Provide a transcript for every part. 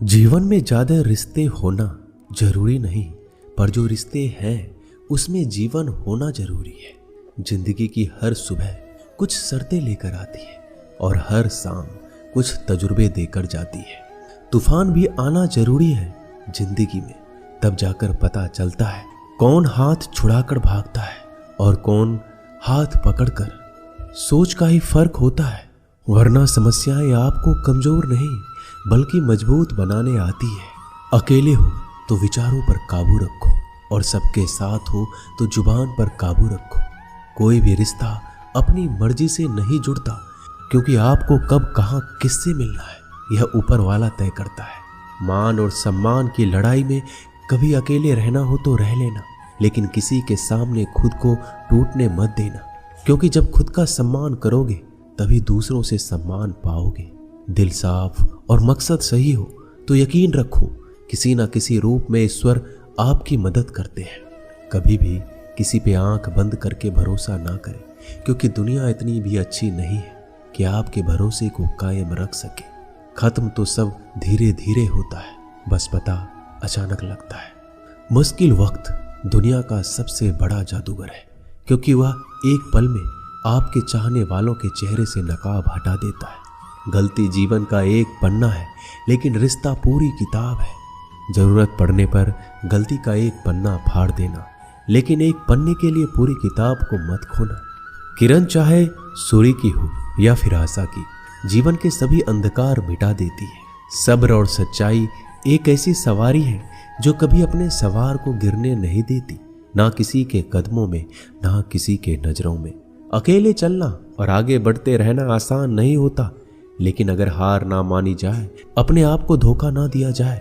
जीवन में ज्यादा रिश्ते होना जरूरी नहीं, पर जो रिश्ते हैं उसमें जीवन होना जरूरी है। जिंदगी की हर सुबह कुछ शर्तें लेकर आती है और हर शाम कुछ तजुर्बे देकर जाती है। तूफान भी आना जरूरी है जिंदगी में, तब जाकर पता चलता है कौन हाथ छुड़ाकर भागता है और कौन हाथ पकड़कर। सोच का ही फर्क होता है, वरना समस्याएं आपको कमजोर नहीं बल्कि मजबूत बनाने आती है। अकेले हो तो विचारों पर काबू रखो और सबके साथ हो तो जुबान पर काबू रखो। कोई भी रिश्ता अपनी मर्जी से नहीं जुड़ता, क्योंकि आपको कब कहां किससे मिलना है यह ऊपर वाला तय करता है। मान और सम्मान की लड़ाई में कभी अकेले रहना हो तो रह लेना, लेकिन किसी के सामने खुद को टूटने मत देना, क्योंकि जब खुद का सम्मान करोगे तभी दूसरों से सम्मान पाओगे। दिल साफ और मकसद सही हो तो यकीन रखो किसी ना किसी रूप में ईश्वर आपकी मदद करते हैं। कभी भी किसी पे आंख बंद करके भरोसा ना करें, क्योंकि दुनिया इतनी भी अच्छी नहीं है कि आपके भरोसे को कायम रख सके। खत्म तो सब धीरे धीरे होता है, बस पता अचानक लगता है। मुश्किल वक्त दुनिया का सबसे बड़ा जादूगर है, क्योंकि वह एक पल में आपके चाहने वालों के चेहरे से नकाब हटा देता है। गलती जीवन का एक पन्ना है, लेकिन रिश्ता पूरी किताब है। जरूरत पड़ने पर गलती का एक पन्ना फाड़ देना, लेकिन एक पन्ने के लिए पूरी किताब को मत खोना। किरण चाहे सूर्य की हो या फिर आशा की, जीवन के सभी अंधकार मिटा देती है। सब्र और सच्चाई एक ऐसी सवारी है जो कभी अपने सवार को गिरने नहीं देती, ना किसी के कदमों में ना किसी के नजरों में। अकेले चलना और आगे बढ़ते रहना आसान नहीं होता, लेकिन अगर हार ना मानी जाए, अपने आप को धोखा ना दिया जाए,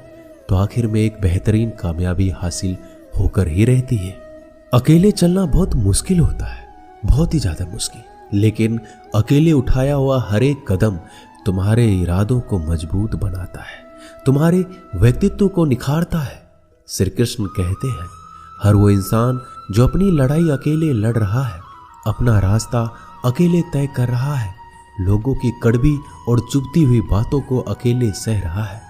तो आखिर में एक बेहतरीन कामयाबी हासिल होकर ही रहती है। अकेले चलना बहुत मुश्किल होता है, बहुत ही ज्यादा मुश्किल, लेकिन अकेले उठाया हुआ हर एक कदम तुम्हारे इरादों को मजबूत बनाता है, तुम्हारे व्यक्तित्व को निखारता है। श्री कृष्ण कहते हैं, हर वो इंसान जो अपनी लड़ाई अकेले लड़ रहा है, अपना रास्ता अकेले तय कर रहा है, लोगों की कड़वी और चुभती हुई बातों को अकेले सह रहा है,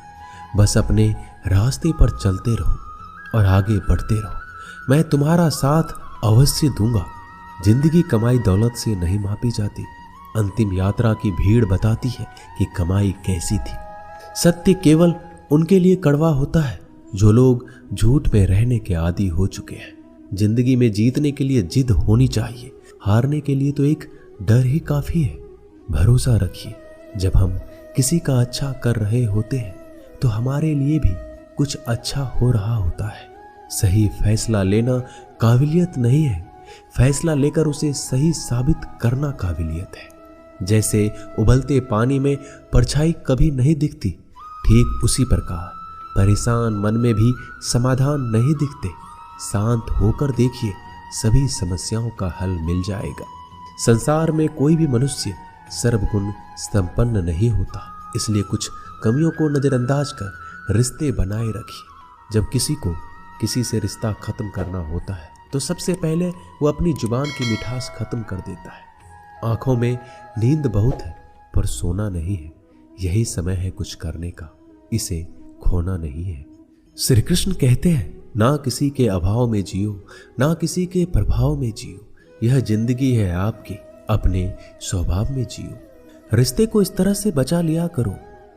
बस अपने रास्ते पर चलते रहो और आगे बढ़ते रहो। मैं तुम्हारा साथ अवश्य दूंगा। जिंदगी कमाई दौलत से नहीं मापी जाती, अंतिम यात्रा की भीड़ बताती है कि कमाई कैसी थी। सत्य केवल उनके लिए कड़वा होता है जो लोग झूठ में रहने के आदी हो चुके हैं। जिंदगी में जीतने के लिए जिद होनी चाहिए, हारने के लिए तो एक डर ही काफी है। भरोसा रखिए, जब हम किसी का अच्छा कर रहे होते हैं तो हमारे लिए भी कुछ अच्छा हो रहा होता है। सही फैसला लेना काबिलियत नहीं है, फैसला लेकर उसे सही साबित करना काबिलियत है। जैसे उबलते पानी में परछाई कभी नहीं दिखती, ठीक उसी प्रकार परेशान मन में भी समाधान नहीं दिखते। शांत होकर देखिए, सभी समस्याओं का हल मिल जाएगा। संसार में कोई भी मनुष्य सर्वगुण संपन्न नहीं होता, इसलिए कुछ कमियों को नजरअंदाज कर रिश्ते बनाए रखिए। जब किसी को किसी से रिश्ता खत्म करना होता है तो सबसे पहले वो अपनी जुबान की मिठास खत्म कर देता है। आंखों में नींद बहुत है पर सोना नहीं है, यही समय है कुछ करने का, इसे खोना नहीं है। श्री कृष्ण कहते हैं, ना किसी के अभाव में जियो, ना किसी के प्रभाव में जियो। यह जिंदगी है आपकी, अपने स्वभाव में जियो। रिश्ते को इस तरह से बचा लिया करो,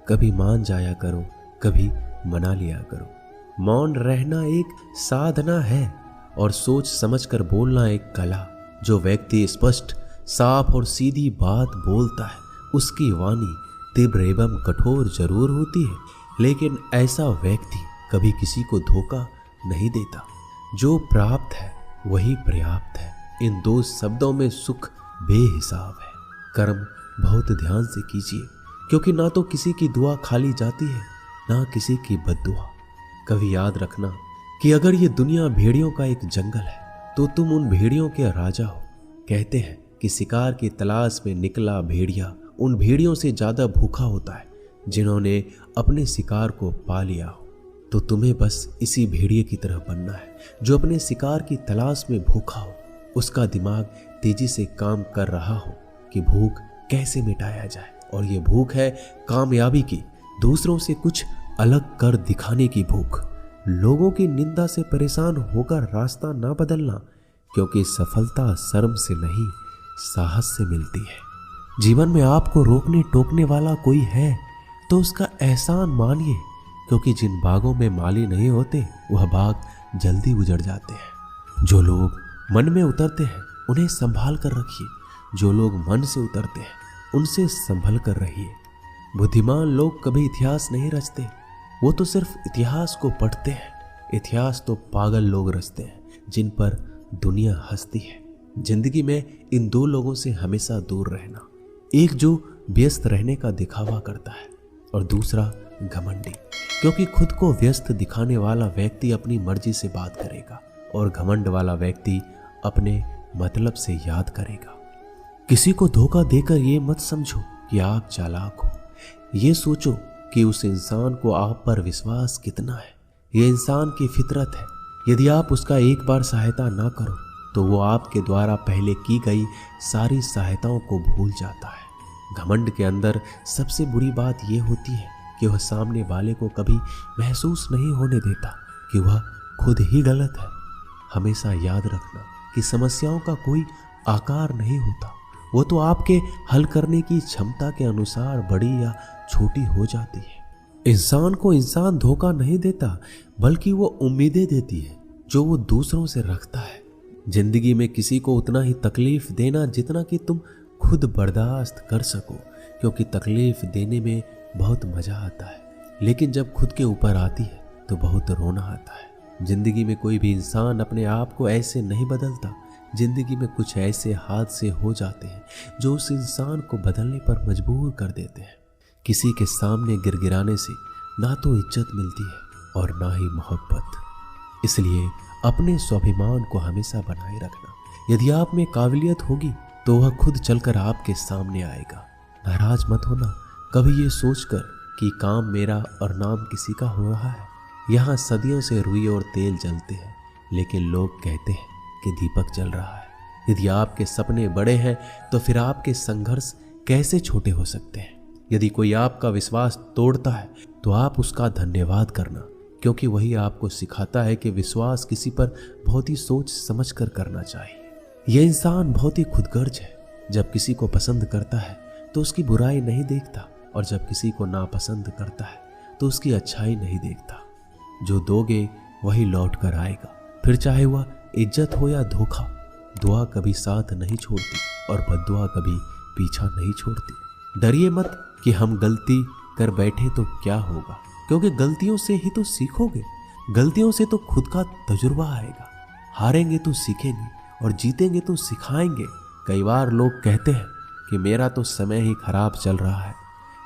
कभी मान जाया करो, कभी मना लिया करो। मौन रहना एक साधना है और सोच समझकर बोलना एक कला। जो व्यक्ति स्पष्ट, साफ और सीधी बात बोलता है, उसकी वाणी तीव्र एवं कठोर जरूर होती है, लेकिन ऐसा व्यक्ति कभी किसी को धोखा नहीं देता। जो प्राप्त है वही पर्याप्त है। इन दो शब्दों में सुख बेहिसाब है। कर्म बहुत ध्यान से कीजिए, क्योंकि ना तो किसी की दुआ खाली जाती है, ना किसी की बद्दुआ। कभी याद रखना कि अगर ये दुनिया भेड़ियों का एक जंगल है तो तुम उन भेड़ियों के राजा हो। कहते हैं कि शिकार की तलाश में निकला भेड़िया उन भेड़ियों से ज्यादा भूखा होता है जिन्होंने अपने शिकार को पा लिया हो। तो तुम्हें बस इसी भेड़िए की तरह बनना है जो अपने शिकार की तलाश में भूखा हो। उसका दिमाग तेजी से काम कर रहा हो कि भूख कैसे मिटाया जाए, और ये भूख है कामयाबी की, दूसरों से कुछ अलग कर दिखाने की भूख, लोगों की निंदा से परेशान होकर रास्ता ना बदलना, क्योंकि सफलता शर्म से नहीं साहस से मिलती है। जीवन में आपको रोकने टोकने वाला कोई है तो उसका एहसान मानिए, क्योंकि जिन बागों में माली नहीं होते वह बाग जल्दी उजड़ जाते हैं। जो लोग मन में उतरते हैं उन्हें संभाल कर रखिए, जो लोग मन से उतरते हैं उनसे संभल कर रहिए। बुद्धिमान लोग कभी इतिहास नहीं रचते, वो तो सिर्फ इतिहास को पढ़ते हैं। इतिहास तो पागल लोग रचते हैं जिन पर दुनिया हंसती है। जिंदगी में इन दो लोगों से हमेशा दूर रहना, एक जो व्यस्त रहने का दिखावा करता है और दूसरा घमंडी, क्योंकि खुद को व्यस्त दिखाने वाला व्यक्ति अपनी मर्जी से बात करेगा और घमंड वाला व्यक्ति अपने मतलब से याद करेगा। किसी को धोखा देकर ये मत समझो कि आप चालाक हो, ये सोचो कि उस इंसान को आप पर विश्वास कितना है। ये इंसान की फितरत है, यदि आप उसका एक बार सहायता ना करो तो वो आपके द्वारा पहले की गई सारी सहायताओं को भूल जाता है। घमंड के अंदर सबसे बुरी बात यह होती है कि वह सामने वाले को कभी महसूस नहीं होने देता कि वह खुद ही गलत है। हमेशा याद रखना कि समस्याओं का कोई आकार नहीं होता, वो तो आपके हल करने की क्षमता के अनुसार बड़ी या छोटी हो जाती है। इंसान को इंसान धोखा नहीं देता, बल्कि वो उम्मीदें देती है जो वो दूसरों से रखता है। जिंदगी में किसी को उतना ही तकलीफ देना जितना कि तुम खुद बर्दाश्त कर सको, क्योंकि तकलीफ देने में बहुत मजा आता है, लेकिन जब खुद के ऊपर आती है तो बहुत रोना आता है। जिंदगी में कोई भी इंसान अपने आप को ऐसे नहीं बदलता। जिंदगी में कुछ ऐसे हादसे हो जाते हैं जो उस इंसान को बदलने पर मजबूर कर देते हैं। किसी के सामने गिड़गिड़ाने से ना तो इज्जत मिलती है और ना ही मोहब्बत। इसलिए अपने स्वाभिमान को हमेशा बनाए रखना। यदि आप में काबिलियत होगी तो वह खुद चलकर आपके सामने आएगा। नाराज मत होना कभी ये सोचकर कि काम मेरा और नाम किसी का हो रहा है। यहाँ सदियों से रुई और तेल जलते हैं, लेकिन लोग कहते हैं कि दीपक जल रहा है। यदि आपके सपने बड़े हैं तो फिर आपके संघर्ष कैसे छोटे हो सकते हैं। यदि कोई आपका विश्वास तोड़ता है तो आप उसका धन्यवाद करना, क्योंकि वही आपको सिखाता है कि विश्वास किसी पर बहुत ही सोच समझ कर करना चाहिए। यह इंसान बहुत ही खुदगर्ज है। जब किसी को पसंद करता है तो उसकी बुराई नहीं देखता, और जब किसी को नापसंद करता है तो उसकी अच्छाई नहीं देखता। जो दोगे वही लौट कर आएगा, फिर चाहे वह इज्जत हो या धोखा। दुआ कभी साथ नहीं छोड़ती और बद्दुआ कभी पीछा नहीं छोड़ती। डरिए मत कि हम गलती कर बैठे तो क्या होगा, क्योंकि गलतियों से ही तो सीखोगे। गलतियों से तो खुद का तजुर्बा आएगा। हारेंगे तो सीखेंगे और जीतेंगे तो सिखाएंगे। कई बार लोग कहते हैं कि मेरा तो समय ही खराब चल रहा है,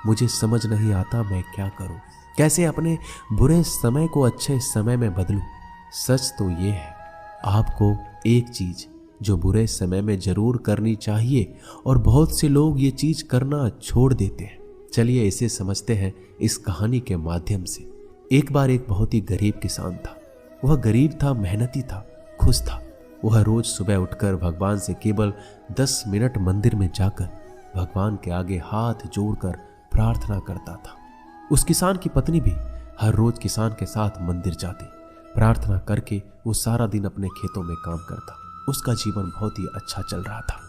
मुझे समझ नहीं आता मैं क्या करूं, कैसे अपने बुरे समय को अच्छे समय में बदलूं। सच तो ये है, आपको एक चीज जो बुरे समय में जरूर करनी चाहिए और बहुत से लोग ये चीज करना छोड़ देते हैं। चलिए इसे समझते हैं इस कहानी के माध्यम से। एक बार एक बहुत ही गरीब किसान था। वह गरीब था, मेहनती था, खुश था। वह रोज सुबह उठकर भगवान से केवल 10 मिनट मंदिर में जाकर भगवान के आगे हाथ जोड़कर प्रार्थना करता था। उस किसान की पत्नी भी हर रोज किसान के साथ मंदिर जाती। प्रार्थना करके वो सारा दिन अपने खेतों में काम करता। उसका जीवन बहुत ही अच्छा चल रहा था।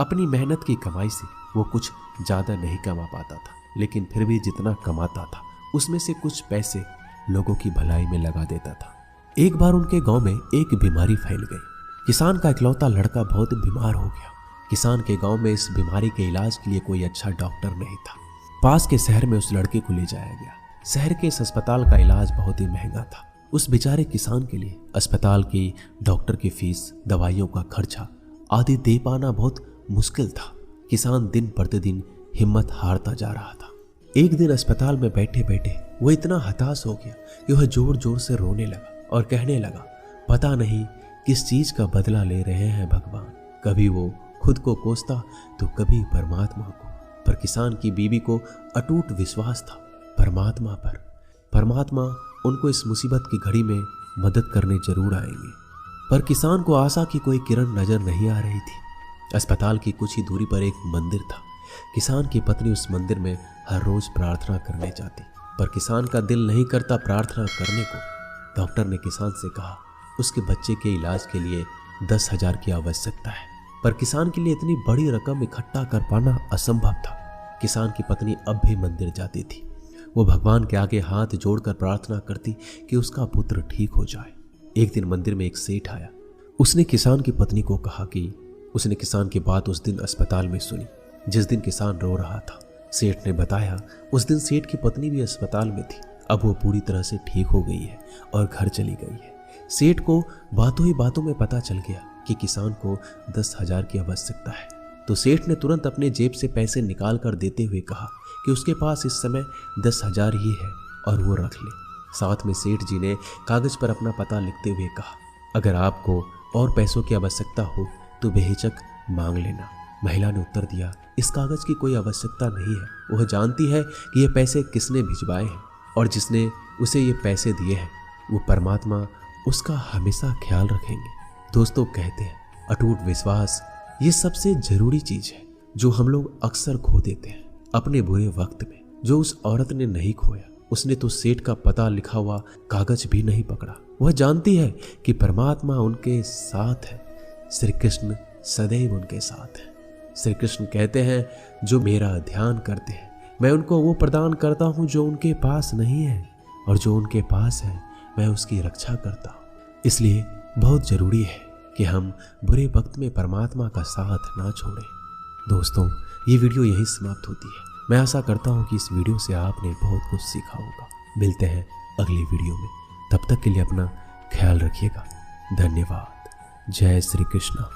अपनी मेहनत की कमाई से वो कुछ ज़्यादा नहीं कमा पाता था, लेकिन फिर भी जितना कमाता था उसमें से कुछ पैसे लोगों की भलाई में लगा देता था। एक बार उनके गांव में एक बीमारी फैल गई। किसान का इकलौता लड़का बहुत बीमार हो गया। किसान के गांव में इस बीमारी के इलाज के लिए कोई अच्छा डॉक्टर नहीं था। पास के शहर में उस लड़के को ले जाया गया। शहर के इस अस्पताल का इलाज बहुत ही महंगा था। उस बेचारे किसान के लिए अस्पताल की, डॉक्टर की फीस, दवाइयों का खर्चा आदि दे पाना बहुत मुश्किल था। किसान दिन प्रतिदिन हिम्मत हारता जा रहा था। एक दिन अस्पताल में बैठे बैठे वो इतना हताश हो गया कि वह जोर जोर से रोने लगा और कहने लगा, पता नहीं किस चीज का बदला ले रहे हैं भगवान। कभी वो खुद को कोसता तो कभी परमात्मा को। पर किसान की बीवी को अटूट विश्वास था परमात्मा पर। परमात्मा उनको इस मुसीबत की घड़ी में मदद करने जरूर आएंगे। पर किसान को आशा की कोई किरण नजर नहीं आ रही थी। अस्पताल की कुछ ही दूरी पर एक मंदिर था। किसान की पत्नी उस मंदिर में हर रोज प्रार्थना करने जाती। पर किसान का दिल नहीं करता प्रार्थना करने को। डॉक्टर ने किसान से कहा उसके बच्चे के इलाज के लिए 10,000 की आवश्यकता है, पर किसान के लिए इतनी बड़ी रकम इकट्ठा कर पाना असंभव था। किसान की पत्नी अब भी मंदिर जाती थी। वो भगवान के आगे हाथ जोड़कर प्रार्थना करती कि उसका पुत्र ठीक हो जाए। एक दिन मंदिर में एक सेठ आया। उसने किसान की पत्नी को कहा कि उसने किसान की बात उस दिन अस्पताल में सुनी जिस दिन किसान रो रहा था। सेठ ने बताया उस दिन सेठ की पत्नी भी अस्पताल में थी। अब वो पूरी तरह से ठीक हो गई है और घर चली गई है। सेठ को बातों ही बातों में पता चल गया कि किसान को 10,000 की आवश्यकता है, तो सेठ ने तुरंत अपने जेब से पैसे निकाल कर देते हुए कहा कि उसके पास इस समय 10,000 ही है और वो रख ले। साथ में सेठ जी ने कागज पर अपना पता लिखते हुए कहा अगर आपको और पैसों की आवश्यकता हो तो बेहिचक मांग लेना। महिला ने उत्तर दिया इस कागज की कोई आवश्यकता नहीं है। वह जानती है कि ये पैसे किसने भिजवाए हैं और जिसने उसे ये पैसे दिए हैं वो परमात्मा उसका हमेशा ख्याल रखेंगे। दोस्तों कहते हैं अटूट विश्वास ये सबसे जरूरी चीज है जो हम लोग अक्सर खो देते हैं अपने बुरे वक्त में। जो उस औरत ने नहीं खोया, उसने तो सेठ का पता लिखा हुआ कागज भी नहीं पकड़ा। वह जानती है कि परमात्मा उनके साथ है, श्री कृष्ण सदैव उनके साथ है। श्री कृष्ण कहते हैं जो मेरा ध्यान करते हैं मैं उनको वो प्रदान करता हूँ जो उनके पास नहीं है, और जो उनके पास है मैं उसकी रक्षा करता हूँ। इसलिए बहुत जरूरी है कि हम बुरे वक्त में परमात्मा का साथ ना छोड़ें। दोस्तों ये वीडियो यहीं समाप्त होती है। मैं आशा करता हूँ कि इस वीडियो से आपने बहुत कुछ सीखा होगा। मिलते हैं अगली वीडियो में, तब तक के लिए अपना ख्याल रखिएगा। धन्यवाद। जय श्री कृष्ण।